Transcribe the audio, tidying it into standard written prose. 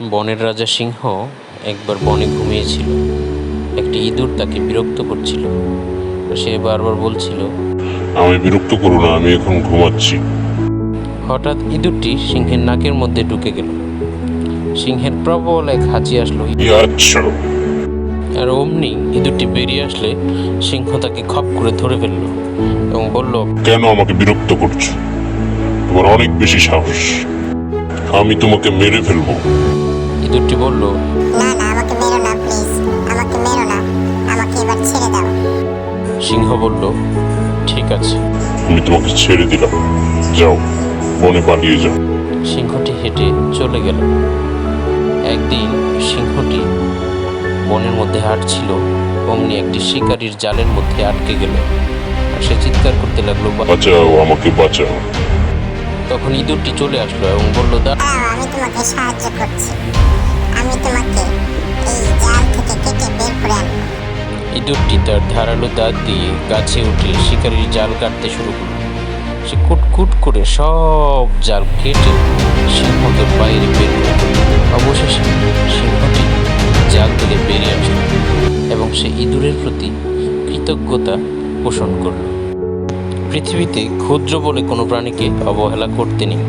বনের রাজা সিংহ একবার বনে ঘুমিয়েছিল। একটি ইঁদুর তাকে বিরক্ত করছিল। সে বারবার বলছিল, আমি বিরক্ত করো না, আমি এখন ঘুমাচ্ছি। হঠাৎ ইঁদুরটি সিংহের নাকের মধ্যে ঢুকে গেল। সিংহের প্রবল এক হাঁচি আসলো, আচ্ছা, আর অমনি ইঁদুরটি বেরিয়ে আসলে সিংহ তাকে খপ করে ধরে ফেলল এবং বলল, কেন আমাকে বিরক্ত করছো? তোমার অনেক বেশি সাহস, আমি তোমাকে মেরে ফেলবো। ইঁদুরটি বলল, না না, আমাকে মেরো না প্লিজ, আমাকে মেরো না, আমাকে এবার ছেড়ে দাও। সিংহ বলল, ঠিক আছে। আমি তোমাকে ছেড়ে দিলাম, যাও, বনে পালিয়ে যাও। সিংহটি হেঁটে চলে গেল। একদিন সিংহটি বনের মধ্যে হাঁটছিল, অমনি একটি শিকারীর জালের মধ্যে আটকে গেল। আর সে চিৎকার করতে লাগলো, বাঁচাও, আমাকে বাঁচাও। তখন ইঁদুরটি চলে আসলো এবং বলল, দাঁড়াও, আমি তোমাকে সাহায্য করছি, আমি তোমাকে এই জাল থেকে কেটে বের করে আনবো। ইঁদুরটি তার ধারালো দাঁত দিয়ে গাছে উঠে শিকারীর জাল কাটতে শুরু করল। সে কুটকুট করে সব জাল কেটে সিংহকে বাইরে বের করে দিল। অবশেষে সিংহটি জাল থেকে বেরিয়ে আসলো এবং সে ইঁদুরের প্রতি কৃতজ্ঞতা পোষণ করল। পৃথিবীতে ক্ষুদ্র বলে কোনো প্রাণীকে অবহেলা করতে নেই।